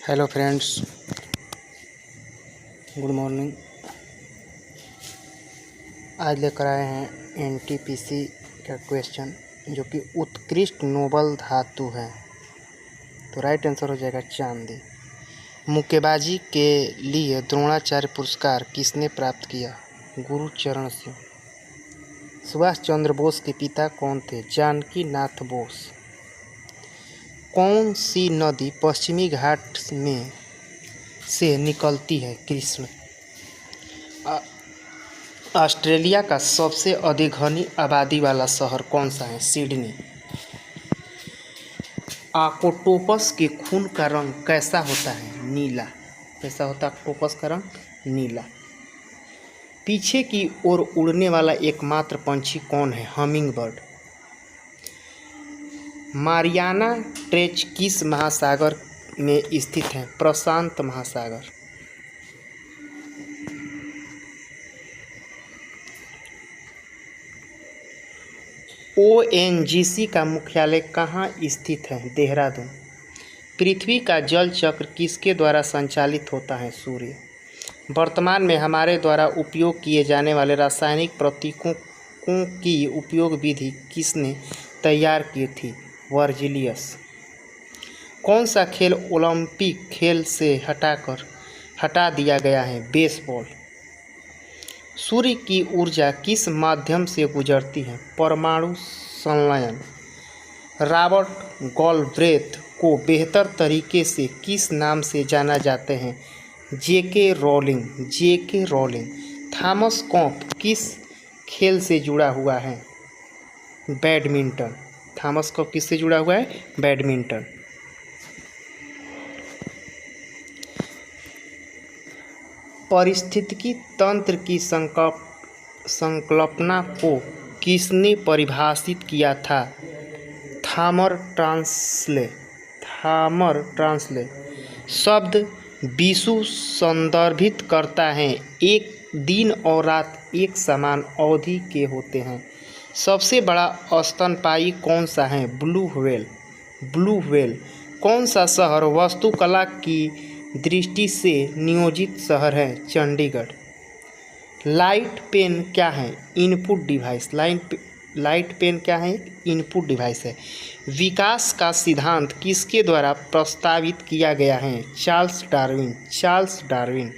Hello friends, good morning. आज लेकर आए हैं एनटीपीसी का क्वेश्चन जो कि उत्कृष्ट नोबल धातु है। तो राइट आंसर हो जाएगा चांदी। मुक्केबाजी के लिए द्रोणाचार्य पुरस्कार किसने प्राप्त किया? गुरुचरण सिंह। सुभाष चंद्र बोस के पिता कौन थे? जानकी नाथ बोस। कौन सी नदी पश्चिमी घाट में से निकलती है? कृष्ण। ऑस्ट्रेलिया का सबसे अधिक घनी आबादी वाला शहर कौन सा है? सिडनी। ऑक्टोपस के खून का रंग कैसा होता है? नीला। कैसा होता है ऑक्टोपस का रंग? नीला। पीछे की ओर उड़ने वाला एकमात्र पंछी कौन है? Humming bird. मारियाना ट्रेंच किस महासागर में स्थित है? प्रशांत महासागर। ओएनजीसी का मुख्यालय कहाँ स्थित है? देहरादून। पृथ्वी का जल चक्र किसके द्वारा संचालित होता है? सूर्य। वर्तमान में हमारे द्वारा उपयोग किए जाने वाले रासायनिक प्रतीकों की उपयोग विधि किसने तैयार की थी? वर्जिलियस। कौन सा खेल ओलंपिक खेल से हटा दिया गया है? बेसबॉल। सूर्य की ऊर्जा किस माध्यम से गुजरती है? परमाणु संलयन। रॉबर्ट गॉलब्रेथ को बेहतर तरीके से किस नाम से जाना जाते हैं? जेके रोलिंग। थॉमस कॉप किस खेल से जुड़ा हुआ है? बैडमिंटन। थॉमस कॉप किससे जुड़ा हुआ है? बैडमिंटन। पारिस्थितिकी तंत्र की संकल्पना को किसने परिभाषित किया था? थॉमर ट्रांसले। शब्द विषु संदर्भित करता है एक दिन और रात एक समान अवधि के होते हैं। सबसे बड़ा स्तनपायी कौन सा है? Blue whale. कौन सा शहर वास्तुकला की दृष्टि से नियोजित शहर है? चंडीगढ़। लाइट पेन क्या है? Input device. लाइट पेन क्या है? इनपुट डिवाइस है। विकास का सिद्धांत किसके द्वारा प्रस्तावित किया गया है? Charles Darwin.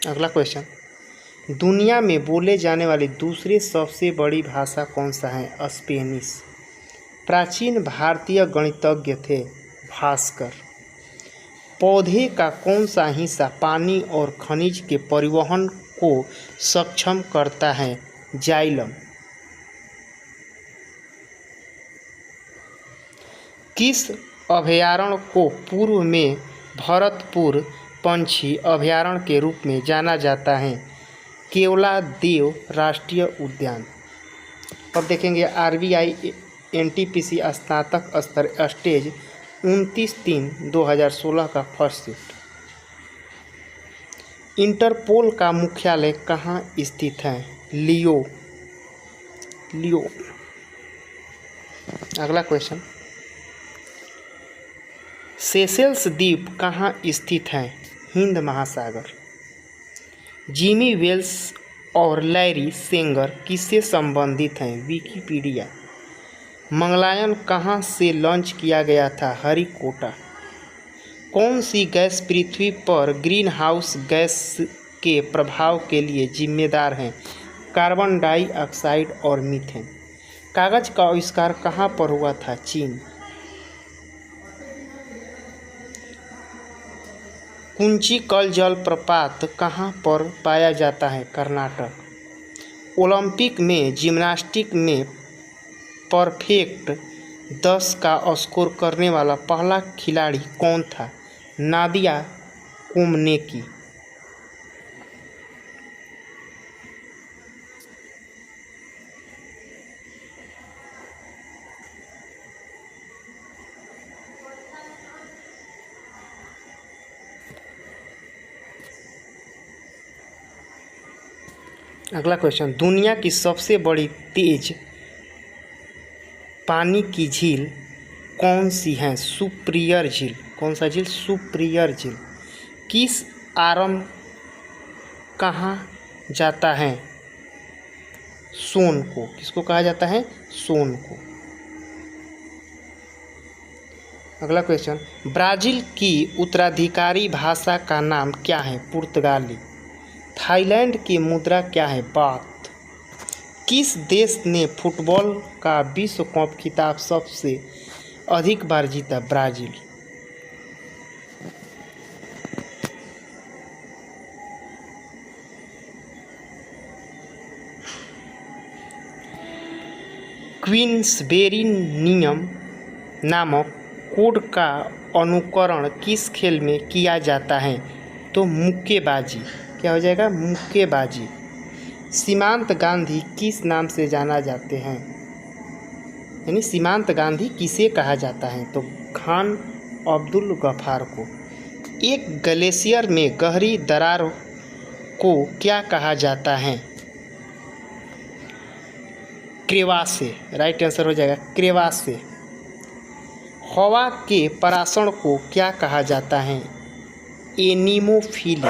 अगला क्वेश्चन, दुनिया में बोले जाने वाली दूसरी सबसे बड़ी भाषा कौन सा है? स्पेनिश। प्राचीन भारतीय गणितज्ञ थे? भास्कर। पौधे का कौन सा हिस्सा पानी और खनिज के परिवहन को सक्षम करता है? जाइलम। किस अभयारण्य को पूर्व में भरतपुर पंछी अभयारण्य के रूप में जाना जाता है? केवलादेव राष्ट्रीय उद्यान। अब देखेंगे आरबीआई एनटीपीसी स्नातक स्तर स्टेज 29/3/2016 का फर्स्ट शिफ्ट। इंटरपोल का मुख्यालय कहाँ स्थित है? लियो। अगला क्वेश्चन, सेशेल्स द्वीप कहाँ स्थित है? हिंद महासागर। जिमी वेल्स और लैरी सेंगर किससे संबंधित हैं? विकिपीडिया। मंगलयान कहाँ से लॉन्च किया गया था? हरिकोटा। कौन सी गैस पृथ्वी पर ग्रीन हाउस गैस के प्रभाव के लिए जिम्मेदार है? कार्बन डाइऑक्साइड और मीथेन। कागज का आविष्कार कहाँ पर हुआ था? चीन। कुंचिकल जलप्रपात कहाँ पर पाया जाता है? कर्नाटक। ओलंपिक में जिम्नास्टिक में परफेक्ट 10 का स्कोर करने वाला पहला खिलाड़ी कौन था? नादिया कोमनेकी। अगला क्वेश्चन, दुनिया की सबसे बड़ी तेज पानी की झील कौन सी है? सुपिरियर झील। कौन सा झील? सुपिरियर झील। किस आर्म कहा जाता है सोन को? किसको कहा जाता है? सोन को। अगला क्वेश्चन, ब्राज़ील की उत्तराधिकारी भाषा का नाम क्या है? पुर्तगाली। थाईलैंड की मुद्रा क्या है? बाथ। किस देश ने फुटबॉल का विश्व कप खिताब सबसे अधिक बार जीता? ब्राज़ील। क्वींसबेरी नियम नामक कोड का अनुकरण किस खेल में किया जाता है? तो मुक्केबाजी। क्या हो जाएगा? मुक्केबाजी। सीमांत गांधी किस नाम से जाना जाते हैं? यानी सीमांत गांधी किसे कहा जाता है? तो खान अब्दुल गफ्फार को। एक ग्लेशियर में गहरी दरार को क्या कहा जाता है? क्रेवासे। राइट आंसर हो जाएगा क्रेवासे। हवा के परासरण को क्या कहा जाता है? एनीमोफिली।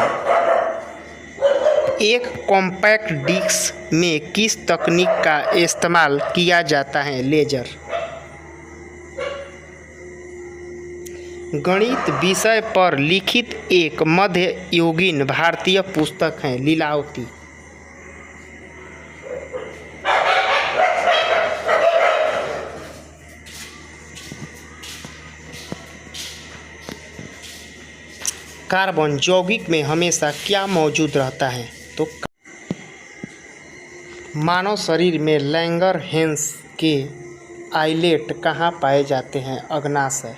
एक कॉम्पैक्ट डिस्क में किस तकनीक का इस्तेमाल किया जाता है? लेजर। गणित विषय पर लिखित एक मध्ययुगीन भारतीय पुस्तक है? लीलावती। कार्बन यौगिक में हमेशा क्या मौजूद रहता है? तो मानव शरीर में लैंगरहैंस के आइलेट कहाँ पाए जाते हैं? अग्नाशय।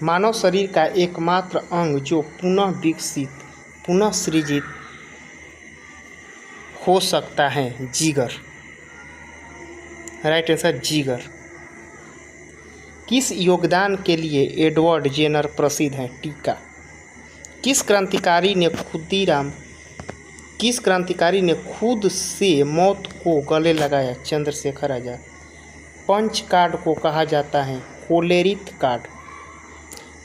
मानव शरीर का एकमात्र अंग जो पुनः विकसित पुनः सृजित हो सकता है? जिगर। राइट आंसर जिगर। किस योगदान के लिए एडवर्ड जेनर प्रसिद्ध हैं? टीका। किस क्रांतिकारी ने खुद से मौत को गले लगाया? चंद्रशेखर आजाद। पंच कार्ड को कहा जाता है? कोलेरिथ कार्ड।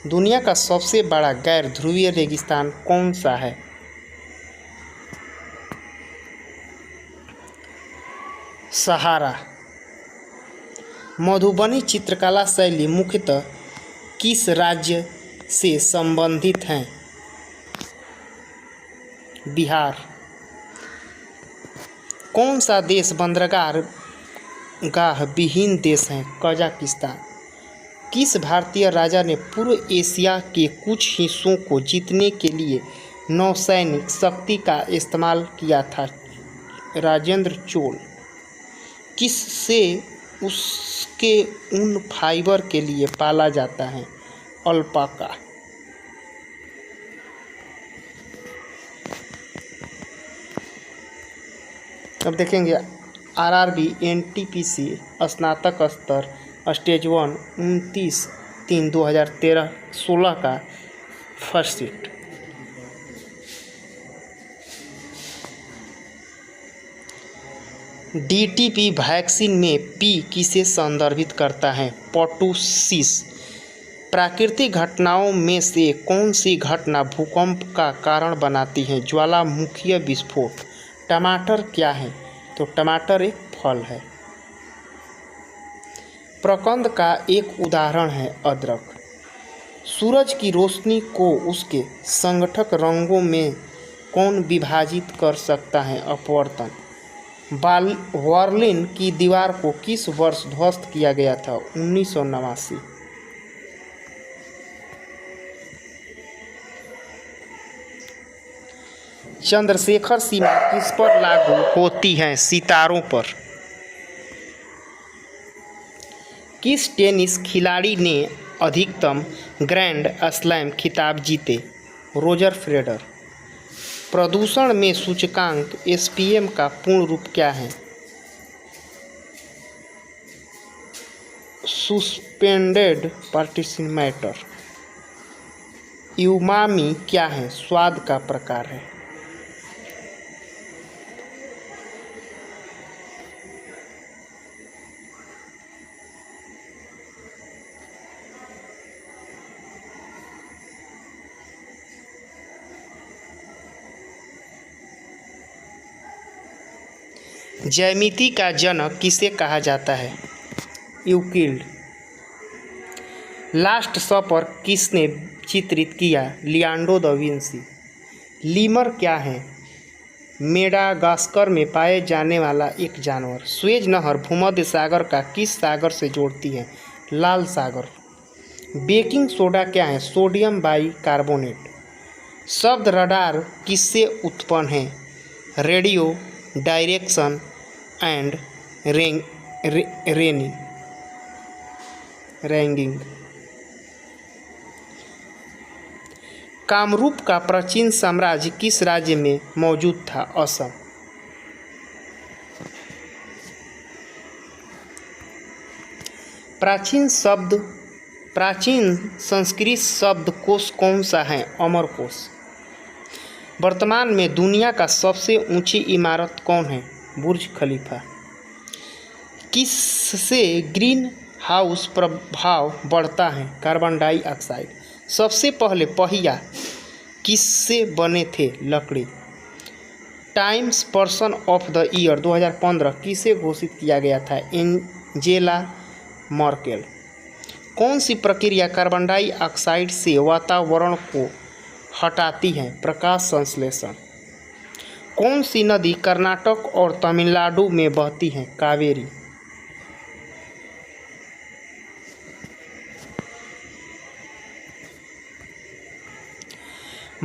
दुनिया का सबसे बड़ा गैर ध्रुवीय रेगिस्तान कौन सा है? सहारा। मधुबनी चित्रकला शैली मुख्यतः किस राज्य से संबंधित है? बिहार। कौन सा देश बंदरगाह विहीन देश है? कजाकिस्तान। किस भारतीय राजा ने पूर्व एशिया के कुछ हिस्सों को जीतने के लिए नौसैनिक शक्ति का इस्तेमाल किया था? राजेंद्र चोल। किससे उसके ऊन फाइबर के लिए पाला जाता है? अल्पाका। अब देखेंगे आरआरबी एनटीपीसी स्नातक स्तर स्टेज 1 29/3/2013-16 का फर्स्ट सीट। डीटीपी वैक्सीन में पी किसे संदर्भित करता है? पर्टुसिस। प्राकृतिक घटनाओं में से कौन सी घटना भूकंप का कारण बनाती है? ज्वालामुखीय विस्फोट। टमाटर क्या है? तो टमाटर एक फल है। प्रकंद का एक उदाहरण है अदरक। सूरज की रोशनी को उसके संगठक रंगों में कौन विभाजित कर सकता है? अपवर्तन। बर्लिन की दीवार को किस वर्ष ध्वस्त किया गया था? 1989। चंद्रशेखर सीमा किस पर लागू होती है? सितारों पर। किस टेनिस खिलाड़ी ने अधिकतम ग्रैंड स्लैम खिताब जीते? Roger Federer. प्रदूषण में सूचकांक एसपीएम का पूर्ण रूप क्या है? Suspended partition matter. उमामी क्या है? स्वाद का प्रकार है। ज्यामिति का जनक किसे कहा जाता है? यूक्लिड। लास्ट सपर किसने चित्रित किया? Leonardo da Vinci. लीमर क्या है? मेडागास्कर में पाए जाने वाला एक जानवर। स्वेज नहर भूमध्य सागर का किस सागर से जोड़ती है? लाल सागर। बेकिंग सोडा क्या है? Sodium bicarbonate. शब्द रडार किससे उत्पन्न है? Radio direction and ragging. Kamrup का प्राचीन साम्राज्य किस राज्य में मौजूद था? असम। प्राचीन संस्कृत शब्दकोश कौन सा है? अमरकोश। वर्तमान में दुनिया का सबसे ऊंची इमारत कौन है? बुर्ज खलीफा। किससे ग्रीन हाउस प्रभाव बढ़ता है? Carbon dioxide. सबसे पहले पहिया किससे बने थे? लकड़ी। Times person of the year 2015 किसे घोषित किया गया था? Angela Merkel. कौन सी प्रक्रिया कार्बन डाइऑक्साइड से वातावरण को हटाती है? प्रकाश संश्लेषण। कौन सी नदी कर्नाटक और तमिलनाडु में बहती है? कावेरी।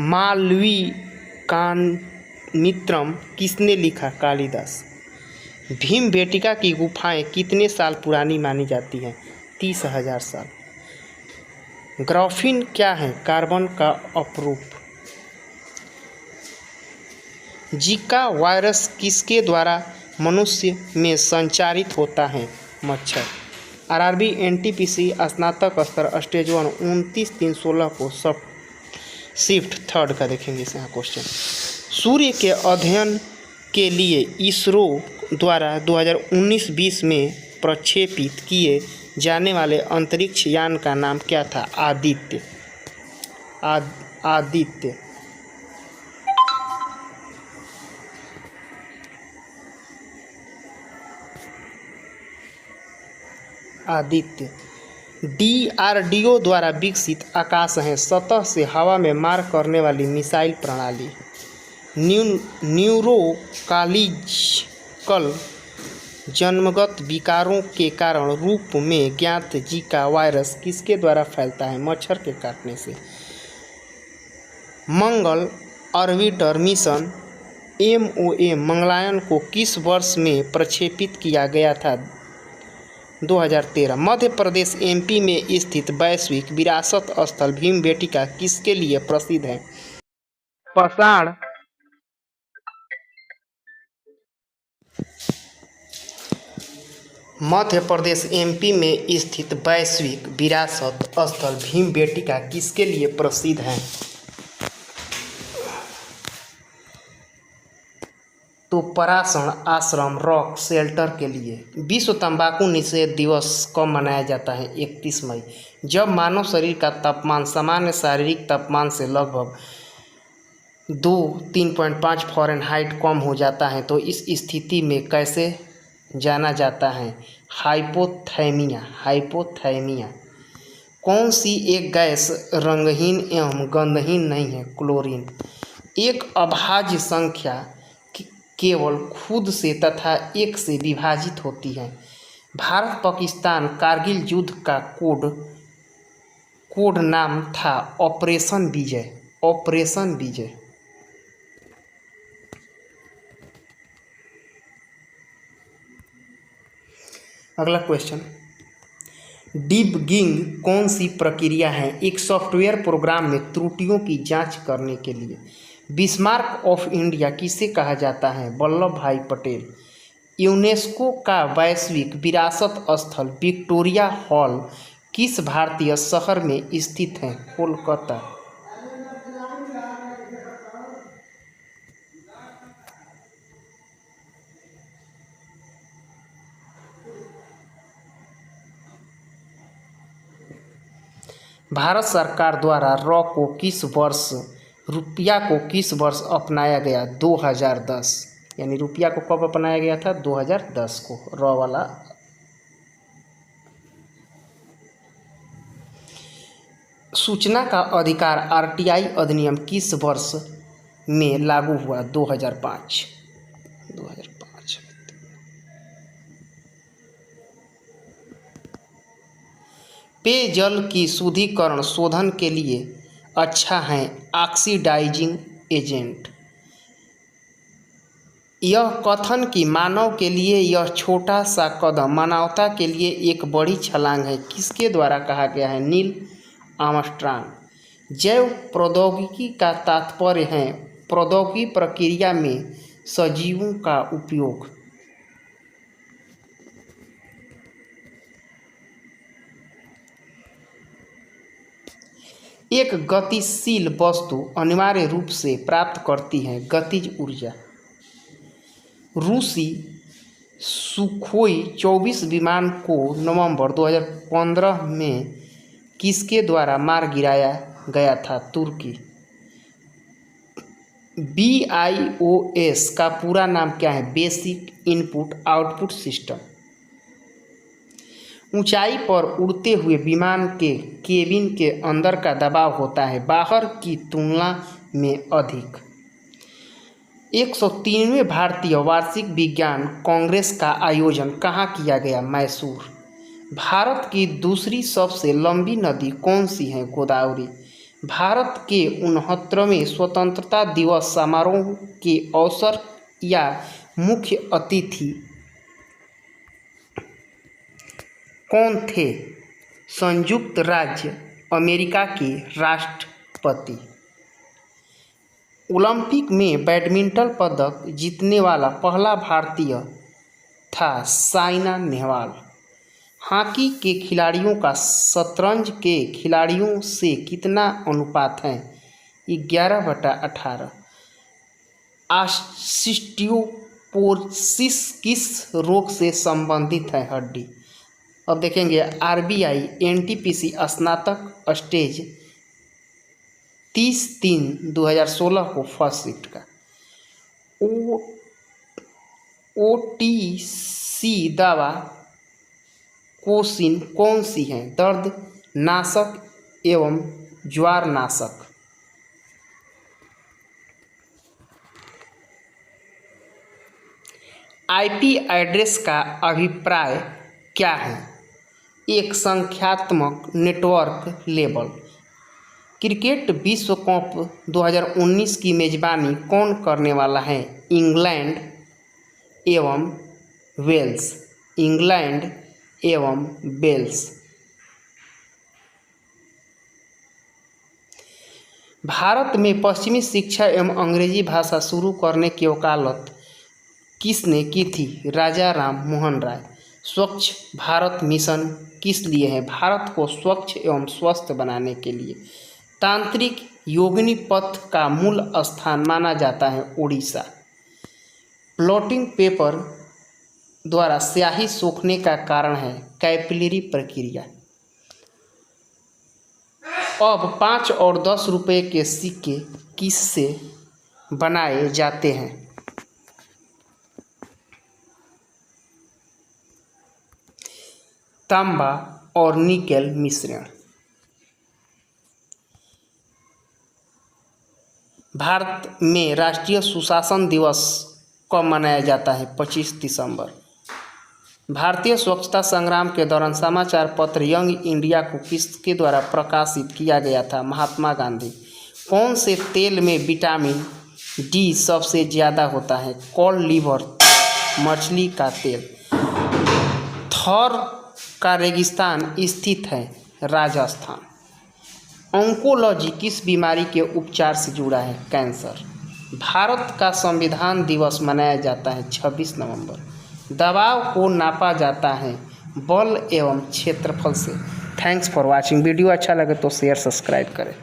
मालविकाग्निमित्रम किसने लिखा? कालिदास। भीमबेटका की गुफाएं कितने साल पुरानी मानी जाती हैं? 30,000 साल। ग्राफीन क्या है? कार्बन का अपरूप। जीका वायरस किसके द्वारा मनुष्य में संचारित होता है? मच्छर। आरआरबी एनटीपीसी स्नातक स्तर स्टेज 1 29/3/16 को सब शिफ्ट थर्ड का देखेंगे इस यहाँ क्वेश्चन। सूर्य के अध्ययन के लिए इसरो द्वारा 2019-20 में प्रक्षेपित किए जाने वाले अंतरिक्ष यान का नाम क्या था? आदित्य। आदित्य। आदित्य। डीआरडीओ द्वारा विकसित आकाश है सतह से हवा में मार करने वाली मिसाइल प्रणाली। न्यूरोलॉजिकल जन्मगत विकारों के कारण रूप में ज्ञात जीका वायरस किसके द्वारा फैलता है? मच्छर के काटने से। मंगल ऑर्बिटर मिशन MOM मंगलयान को किस वर्ष में प्रक्षेपित किया गया था? 2013। मध्य प्रदेश MP में स्थित वैश्विक विरासत स्थल भीमबेटका किसके लिए प्रसिद्ध है? पाषाण। मध्य प्रदेश MP में स्थित वैश्विक विरासत स्थल भीमबेटका किसके लिए प्रसिद्ध है? तो पराशर आश्रम रॉक शेल्टर के लिए। विश्व तंबाकू निषेध दिवस कब मनाया जाता है? 31 मई। जब मानव शरीर का तापमान सामान्य शारीरिक तापमान से लगभग 3.5 फ़ारेनहाइट कम हो जाता है तो इस स्थिति में कैसे जाना जाता है? हाइपोथर्मिया। हाइपोथर्मिया। कौन सी एक गैस रंगहीन एवं गंधहीन नहीं है? क्लोरीन। एक अभाज्य संख्या केवल खुद से तथा एक से विभाजित होती है। भारत पाकिस्तान कारगिल युद्ध का कोड नाम था ऑपरेशन विजय। ऑपरेशन विजय। अगला क्वेश्चन, डिबगिंग कौन सी प्रक्रिया है? एक सॉफ्टवेयर प्रोग्राम में त्रुटियों की जांच करने के लिए। बिस्मार्क ऑफ इंडिया किसे कहा जाता है? वल्लभ भाई पटेल। यूनेस्को का वैश्विक विरासत स्थल विक्टोरिया हॉल किस भारतीय शहर में स्थित है? कोलकाता। भारत सरकार द्वारा रुपया को किस वर्ष अपनाया गया? 2010। यानी रुपया को कब अपनाया गया था? 2010 को, रॉ वाला। सूचना का अधिकार आरटीआई अधिनियम किस वर्ष में लागू हुआ? 2005। पेयजल की शुद्धिकरण शोधन के लिए अच्छा है ऑक्सीडाइजिंग एजेंट। यह कथन कि मानव के लिए यह छोटा सा कदम मानवता के लिए एक बड़ी छलांग है, किसके द्वारा कहा गया है? Neil Armstrong. जैव प्रौद्योगिकी का तात्पर्य है प्रौद्योगिकी प्रक्रिया में सजीवों का उपयोग। एक गतिशील वस्तु अनिवार्य रूप से प्राप्त करती है गतिज ऊर्जा। रूसी सुखोई 24 विमान को नवंबर 2015 में किसके द्वारा मार गिराया गया था? तुर्की। BIOS का पूरा नाम क्या है? Basic input output system. ऊंचाई पर उड़ते हुए विमान के केबिन के अंदर का दबाव होता है बाहर की तुलना में अधिक। 103वें भारतीय वार्षिक विज्ञान कांग्रेस का आयोजन कहाँ किया गया? मैसूर। भारत की दूसरी सबसे लंबी नदी कौन सी है? गोदावरी। भारत के 69वें स्वतंत्रता दिवस समारोह के अवसर या मुख्य अतिथि कौन थे? संयुक्त राज्य अमेरिका के राष्ट्रपति। ओलंपिक में बैडमिंटन पदक जीतने वाला पहला भारतीय था साइना नेहवाल। हॉकी के खिलाड़ियों का शतरंज के खिलाड़ियों से कितना अनुपात है? 11/18। ऑस्टियोपोरोसिस किस रोग से संबंधित है? हड्डी। अब देखेंगे RBI NTPC स्नातक स्टेज 30/3/2016 को फर्स्ट शिफ्ट का। OTC दवा कोसिन कौन सी है? दर्द नाशक एवं ज्वार नाशक। IP एड्रेस का अभिप्राय क्या है? एक संख्यात्मक नेटवर्क लेबल। क्रिकेट विश्व कप 2019 की मेजबानी कौन करने वाला है? इंग्लैंड एवं वेल्स। इंग्लैंड एवं वेल्स। भारत में पश्चिमी शिक्षा एवं अंग्रेजी भाषा शुरू करने की वकालत किसने की थी? राजा राम मोहन राय। स्वच्छ भारत मिशन किस लिए है? भारत को स्वच्छ एवं स्वस्थ बनाने के लिए। तांत्रिक योगिनी पथ का मूल स्थान माना जाता है उड़ीसा। ब्लॉटिंग पेपर द्वारा स्याही सोखने का कारण है कैपिलरी प्रक्रिया। अब 5 और 10 रुपये के सिक्के किससे बनाए जाते हैं? तांबा और निकेल मिश्रण। भारत में राष्ट्रीय सुशासन दिवस कब मनाया जाता है? 25 दिसंबर। भारतीय स्वच्छता संग्राम के दौरान समाचार पत्र यंग इंडिया को किसके द्वारा प्रकाशित किया गया था? महात्मा गांधी। कौन से तेल में विटामिन डी सबसे ज़्यादा होता है? कॉड लिवर, मछली का तेल। थौर का रेगिस्तान स्थित है? राजस्थान। ऑन्कोलॉजी किस बीमारी के उपचार से जुड़ा है? कैंसर। भारत का संविधान दिवस मनाया जाता है 26 नवंबर। दबाव को नापा जाता है बल एवं क्षेत्रफल से। Thanks for watching. वीडियो अच्छा लगे तो शेयर सब्सक्राइब करें।